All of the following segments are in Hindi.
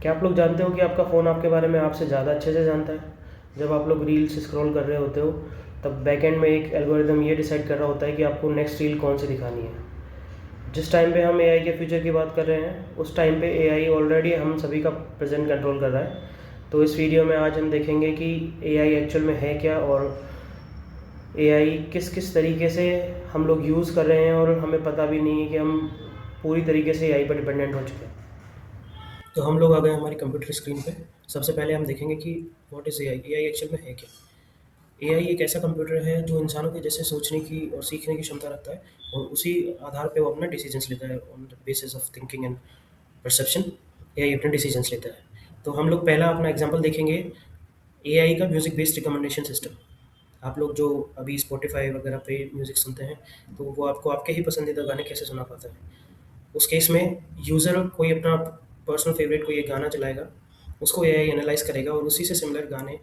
क्या आप लोग जानते हो कि आपका फ़ोन आपके बारे में आपसे ज़्यादा अच्छे से जानता है? जब आप लोग रील्स स्क्रॉल कर रहे होते हो, तब बैकएंड में एक एल्गोरिदम ये डिसाइड कर रहा होता है कि आपको नेक्स्ट रील कौन सी दिखानी है। जिस टाइम पे हम एआई के फ्यूचर की बात कर रहे हैं, उस टाइम पे एआई ऑलरेडी हम सभी का प्रेज़ेंट कंट्रोल कर रहा है। तो इस वीडियो में आज हम देखेंगे कि एआई एक्चुअल में है क्या, और एआई किस किस तरीके से हम लोग यूज़ कर रहे हैं और हमें पता भी नहीं है कि हम पूरी तरीके से एआई पर डिपेंडेंट हो चुके हैं। तो हम लोग आ गए हमारी कंप्यूटर स्क्रीन पे। सबसे पहले हम देखेंगे कि what is AI. AI actual में है क्या? एआई एक ऐसा कंप्यूटर है जो इंसानों के जैसे सोचने की और सीखने की क्षमता रखता है, और उसी आधार पे वो अपना डिसीजंस लेता है। On the basis of thinking and perception AI अपने डिसीजंस लेता है। तो हम लोग पहला अपना एग्जांपल देखेंगे, एआई का म्यूज़िक बेस्ड रिकमेंडेशन सिस्टम। आप लोग जो अभी स्पॉटिफ़ाई वगैरह पे म्यूज़िक सुनते हैं, तो वो आपको आपके ही पसंदीदा गाने कैसे सुना पाता है? उस केस में यूज़र कोई अपना पर्सनल फ़ेवरेट कोई एक गाना चलाएगा, उसको एआई एनालाइज़ करेगा और उसी से सिमिलर गाने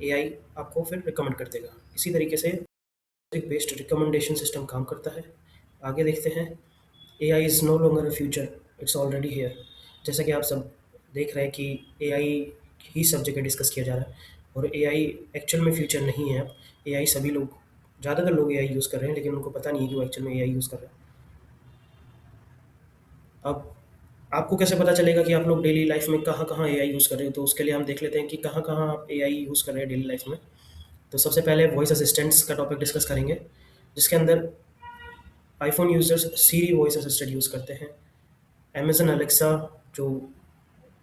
एआई आपको फिर रिकमेंड कर देगा। इसी तरीके से म्यूज़िक बेस्ड रिकमेंडेशन सिस्टम काम करता है। आगे देखते हैं, AI is no longer a future, it's already here. जैसा कि आप सब देख रहे हैं कि एआई ही सब जगह डिस्कस किया जा रहा है, और एआई एक्चुअल में फ्यूचर नहीं है अब। एआई सभी लोग, ज़्यादातर लोग एआई यूज़ कर रहे हैं, लेकिन उनको पता नहीं है कि वो एक्चुअल में एआई यूज़ कर रहे हैं। अब आपको कैसे पता चलेगा कि आप लोग डेली लाइफ में कहाँ-कहाँ एआई यूज़ कर रहे हो? तो उसके लिए हम देख लेते हैं कि कहाँ-कहाँ आप एआई यूज़ कर रहे हैं डेली लाइफ में। तो सबसे पहले वॉइस असिस्टेंट्स का टॉपिक डिस्कस करेंगे, जिसके अंदर आईफ़ोन यूज़र्स सिरी वॉइस असिस्टेंट यूज़ करते हैं। अमेज़न अलेक्सा, जो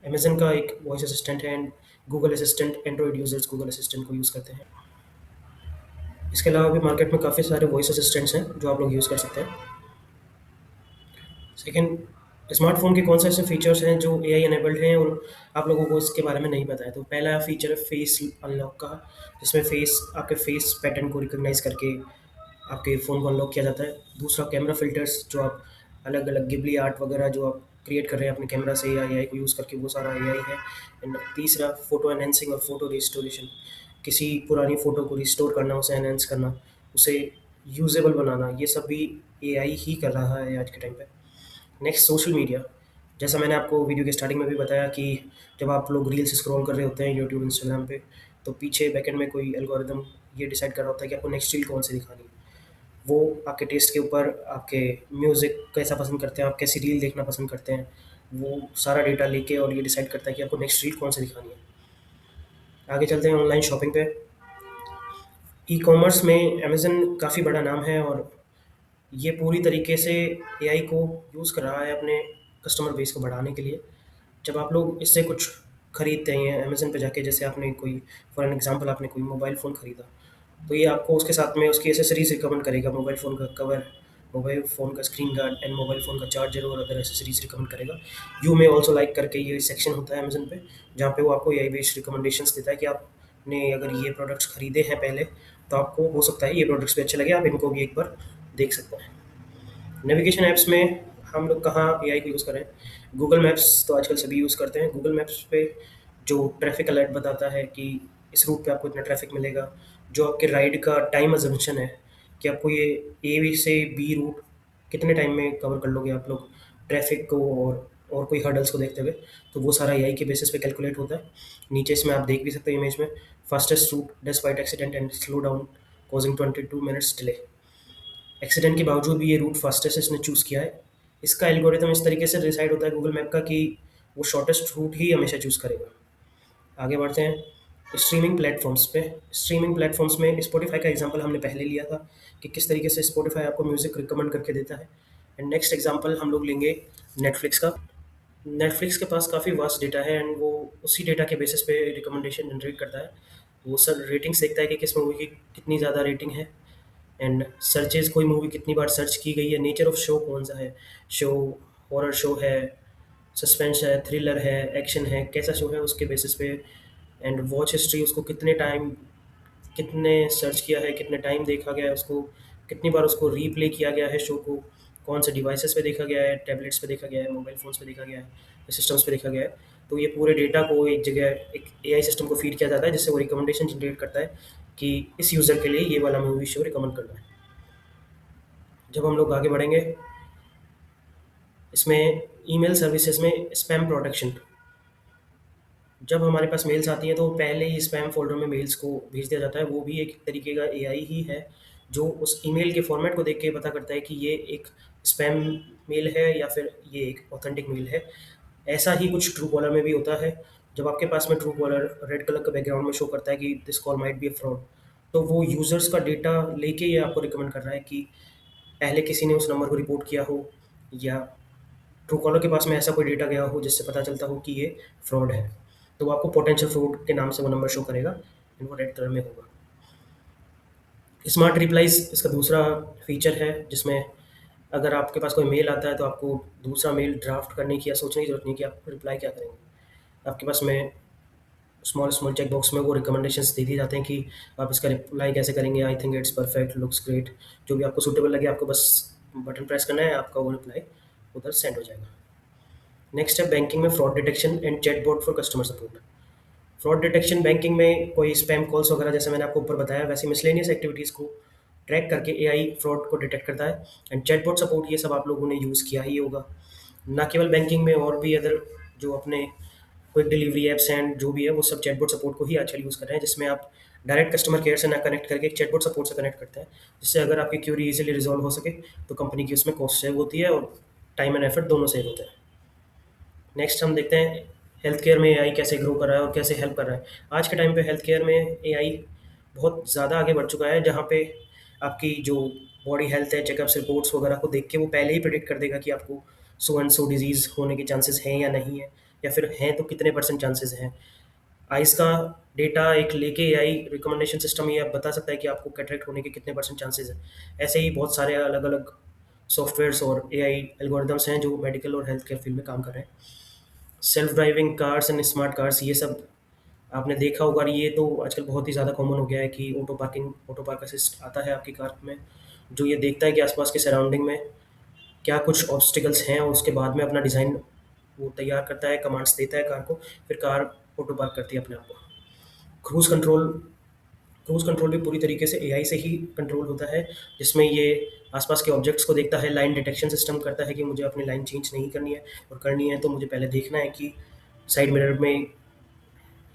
अमेज़न का एक वॉइस असिस्टेंट है, and Google assistant, Android users Google assistant को यूज़ करते हैं। इसके अलावा भी मार्केट में काफ़ी सारे वॉइस असिस्टेंट्स हैं जो आप लोग यूज़ कर सकते हैं। सेकंड, स्मार्टफ़ोन के कौन से ऐसे फीचर्स हैं जो एआई इनेबल्ड हैं और आप लोगों को इसके बारे में नहीं पता है? तो पहला फीचर है फेस अनलॉक का, जिसमें आपके फेस पैटर्न को रिकॉग्नाइज़ करके आपके फ़ोन को अनलॉक किया जाता है। दूसरा, कैमरा फ़िल्टर्स, जो आप अलग-अलग गिबली आर्ट वगैरह जो आप क्रिएट कर रहे हैं अपने कैमरा से या एआई को यूज़ करके, वो सारा एआई है। एंड तीसरा, फ़ोटो एनहांसिंग और फ़ोटो रिस्टोरेशन। किसी पुरानी फ़ोटो को रिस्टोर करना, उसे एनहांस करना, उसे यूज़ेबल बनाना, ये सब भी एआई ही कर रहा है आज के टाइम पे। Next, social media. जैसा मैंने आपको वीडियो के स्टार्टिंग में भी बताया कि जब आप लोग रील्स स्क्रॉल कर रहे होते हैं यूट्यूब, इंस्टाग्राम पे, तो पीछे बैकएंड में कोई एल्गोरिदम ये डिसाइड कर रहा होता है कि आपको नेक्स्ट रील कौन सी दिखानी है। वो आपके टेस्ट के ऊपर, आपके म्यूज़िक कैसा पसंद करते हैं, आप कैसी रील देखना पसंद करते हैं, वो सारा डेटा लेके और ये डिसाइड करता है कि आपको नेक्स्ट रील कौन सी दिखानी है। आगे चलते हैं ऑनलाइन शॉपिंग पे। ई-कॉमर्स में अमेज़न काफ़ी बड़ा नाम है, और ये पूरी तरीके से एआई को यूज़ कर रहा है अपने कस्टमर बेस को बढ़ाने के लिए। जब आप लोग इससे कुछ खरीदते हैं अमेज़न पे जाके, जैसे आपने कोई, फॉर एन एग्ज़ाम्पल, आपने कोई मोबाइल फ़ोन खरीदा, तो ये आपको उसके साथ में उसकी एक्सेसरीज़ रिकमेंड करेगा। मोबाइल फ़ोन का कवर, मोबाइल फ़ोन का screen guard and mobile phone का चार्जर और अदर एक्सेसरीज़ रिकमेंड करेगा। यू मे ऑल्सो लाइक करके ये सेक्शन होता है अमेज़न पे, जहाँ पे वो आपको एआई बेस्ड रिकमेंडेशंस देता है कि आपने अगर ये प्रोडक्ट्स खरीदे हैं पहले, तो आपको हो सकता है ये प्रोडक्ट्स भी अच्छे लगे, आप इनको भी एक बार देख सकते हैं। नेविगेशन ऐप्स में हम लोग कहाँ एआई को यूज़ कर रहे हैं? गूगल मैप्स तो आजकल सभी यूज़ करते हैं। गूगल मैप्स पे जो ट्रैफ़िक अलर्ट बताता है कि इस रूट पे आपको इतना ट्रैफ़िक मिलेगा, जो आपके राइड का टाइम अज़म्पशन है कि आपको ये ए बी से बी रूट कितने टाइम में कवर कर लोगे आप लोग ट्रैफ़िक को, और कोई हर्डल्स को देखते हुए, तो वो सारा एआई के बेसिस पे कैलकुलेट होता है। नीचे इसमें आप देख भी सकते हो इमेज में, fastest route despite accident and slow down causing 22 minutes delay. Accident के बावजूद भी ये रूट फास्टेस्ट इसने चूज़ किया है। इसका एल्गोरिदम इस तरीके से डिसाइड होता है गूगल मैप का कि वो शॉर्टेस्ट रूट ही हमेशा चूज़ करेगा। आगे बढ़ते हैं स्ट्रीमिंग प्लेटफ़ॉर्म्स पे। स्ट्रीमिंग प्लेटफ़ॉर्म्स में स्पॉटिफ़ाई का एग्ज़ाम्पल हमने पहले लिया था कि किस तरीके से स्पॉटिफ़ाई आपको म्यूज़िक रिकमेंड करके देता है। एंड नेक्स्ट एग्ज़ाम्पल हम लोग लेंगे नेटफ्लिक्स का। नेटफ्लिक्स के पास काफ़ी वास्ट डेटा है, एंड वो उसी डेटा के बेसिस पे रिकमेंडेशन जनरेट करता है। वो सर रेटिंग्स देखता है कि किस मूवी की कितनी ज़्यादा रेटिंग है, एंड सर्चेज़, कोई मूवी कितनी बार सर्च की गई है, नेचर ऑफ शो कौन-सा है, शो हॉरर शो है, सस्पेंस है, थ्रिलर है, एक्शन है, कैसा शो है उसके बेसिस पे, एंड वॉच हिस्ट्री, उसको कितने टाइम, कितने सर्च किया है, कितने टाइम देखा गया है उसको, कितनी बार उसको रीप्ले किया गया है शो को, कौन से डिवाइसेस पे देखा गया है, टैबलेट्स पे देखा गया है, मोबाइल फ़ोन्स पे देखा गया है, सिस्टम्स पे देखा गया है। तो ये पूरे डेटा को एक जगह एक एआई सिस्टम को फीड किया जाता है, जिससे वो रिकमेंडेशन जनरेट करता है कि इस यूज़र के लिए ये वाला मूवी शो रिकमेंड करना है। जब हम लोग आगे बढ़ेंगे, इसमें ईमेल सर्विसेज में स्पैम प्रोटेक्शन। जब हमारे पास मेल्स आती हैं तो पहले ही स्पैम फ़ोल्डर में मेल्स को भेज दिया जाता है। वो भी एक तरीके का एआई ही है, जो उस ईमेल के फॉर्मेट को देख के पता करता है कि ये एक स्पैम मेल है या फिर ये एक ऑथेंटिक मेल है। ऐसा ही कुछ ट्रू कॉलर में भी होता है। जब आपके पास में ट्रू कॉलर रेड कलर का बैकग्राउंड में शो करता है कि this call might be a fraud, तो वो यूज़र्स का डेटा लेके ये आपको रिकमेंड कर रहा है कि पहले किसी ने उस नंबर को रिपोर्ट किया हो, या ट्रू कॉलर के पास में ऐसा कोई डेटा गया हो जिससे पता चलता हो कि ये फ्रॉड है। तो वो आपको पोटेंशियल फ्रॉड के नाम से वो नंबर शो करेगा, एंड वो रेड कलर में होगा। स्मार्ट रिप्लाइज़ इसका दूसरा फीचर है, जिसमें अगर आपके पास कोई मेल आता है तो आपको दूसरा मेल ड्राफ्ट करने की या सोचने की ज़रूरत नहीं है कि आप रिप्लाई क्या करेंगे। आपके पास में स्मॉल स्मॉल चेक बॉक्स में वो रिकमेंडेशंस दे दिए जाते हैं कि आप इसका रिप्लाई कैसे करेंगे। I think it's perfect, looks great, जो भी आपको सूटेबल लगे आपको बस बटन प्रेस करना है, आपका वो रिप्लाई उधर सेंड हो जाएगा। नेक्स्ट है बैंकिंग में fraud detection and chatbot for customer support. Fraud detection banking में कोई स्पैम कॉल्स वगैरह, जैसे मैंने आपको ऊपर बताया, वैसे मिसलेनियस एक्टिविटीज़ को ट्रैक करके एआई फ्रॉड को डिटेक्ट करता है। एंड चैटबॉट सपोर्ट, ये सब आप लोगों ने यूज़ किया ही होगा। ना केवल बैंकिंग में, और भी अदर जो अपने क्विक डिलीवरी ऐप्स हैं जो भी है, वो सब चैटबॉट सपोर्ट को ही आजकल यूज़ कर रहे हैं, जिसमें आप डायरेक्ट कस्टमर केयर से ना कनेक्ट करके एक चैटबॉट सपोर्ट से कनेक्ट करते हैं, जिससे अगर आपकी क्यूरी इजीली रिजॉल्व हो सके तो कंपनी की उसमें कॉस्ट सेव होती है और टाइम एंड एफर्ट दोनों सेव होते हैं। नेक्स्ट हम देखते हैं हेल्थ केयर में एआई कैसे ग्रो कर रहा है और कैसे हेल्प कर रहा है। आज के टाइम पे हेल्थ केयर में एआई बहुत ज़्यादा आगे बढ़ चुका है, जहाँ पे आपकी जो बॉडी हेल्थ है, चेकअप्स रिपोर्ट्स वगैरह को देख के वो पहले ही प्रिडिक्ट कर देगा कि आपको सो एंड सो डिजीज़ होने के चांसेस हैं या नहीं है, या फिर हैं तो कितने परसेंट चांसेस हैं। आइज़ का डेटा एक लेके एआई रिकमेंडेशन सिस्टम ये अब बता सकता है कि आपको कैटरेक्ट होने के कितने परसेंट चांसेस हैं। ऐसे ही बहुत सारे अलग अलग सॉफ्टवेयर्स और एआई एल्गोरिदम्स हैं जो मेडिकल और हेल्थ केयर फील्ड में काम कर रहे हैं। Self driving cars and smart cars, ये सब आपने देखा होगा। और ये तो आजकल बहुत ही ज़्यादा कॉमन हो गया है कि ऑटो पार्क असिस्ट आता है आपकी कार में, जो ये देखता है कि आसपास के सराउंडिंग में क्या कुछ ऑब्स्टिकल्स हैं, और उसके बाद में अपना डिज़ाइन वो तैयार करता है, कमांड्स देता है कार को, फिर कार ऑटो पार्क करती है अपने आप को। क्रूज़ कंट्रोल क्रूज़ कंट्रोल भी पूरी तरीके से एआई से ही कंट्रोल होता है, जिसमें ये आसपास के ऑब्जेक्ट्स को देखता है, लाइन डिटेक्शन सिस्टम करता है कि मुझे अपनी लाइन चेंज नहीं करनी है, और करनी है तो मुझे पहले देखना है कि साइड मिरर में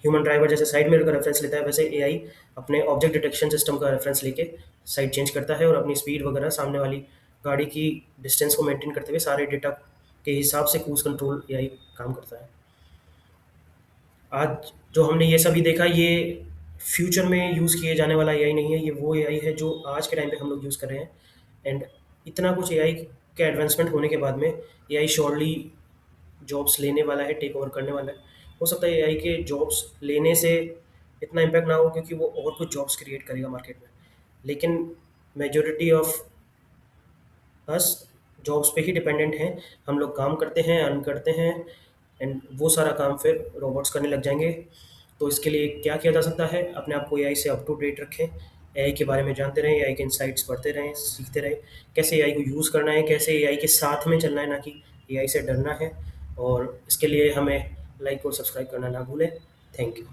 ह्यूमन ड्राइवर जैसे साइड मिरर का रेफरेंस लेता है, वैसे एआई अपने ऑब्जेक्ट डिटेक्शन सिस्टम का रेफरेंस लेके साइड चेंज करता है, और अपनी स्पीड वगैरह सामने वाली गाड़ी की डिस्टेंस को मेंटेन करते हुए सारे डेटा के हिसाब से क्रूज़ कंट्रोल एआई काम करता है। आज जो हमने ये सभी देखा, ये फ्यूचर में यूज़ किए जाने वाला एआई नहीं है, ये वो एआई है जो आज के टाइम पे हम लोग यूज़ कर रहे हैं। एंड इतना कुछ एआई के एडवांसमेंट होने के बाद में एआई श्योरली जॉब्स लेने वाला है, टेक ओवर करने वाला है। हो सकता है एआई के जॉब्स लेने से इतना इम्पैक्ट ना हो, क्योंकि वो और कुछ जॉब्स क्रिएट करेगा मार्केट में। लेकिन मेजॉरिटी ऑफ बस जॉब्स पे ही डिपेंडेंट हैं। हम लोग काम करते हैं, अर्न करते हैं, एंड वो सारा काम फिर रोबोट्स करने लग जाएंगे। तो इसके लिए क्या किया जा सकता है? अपने आप को एआई से अप टू डेट रखें, एआई के बारे में जानते रहें, एआई के इनसाइट्स पढ़ते रहें, सीखते रहें, कैसे एआई को यूज़ करना है, कैसे एआई के साथ में चलना है, ना कि एआई से डरना है। और इसके लिए हमें लाइक और सब्सक्राइब करना ना भूलें। Thank you.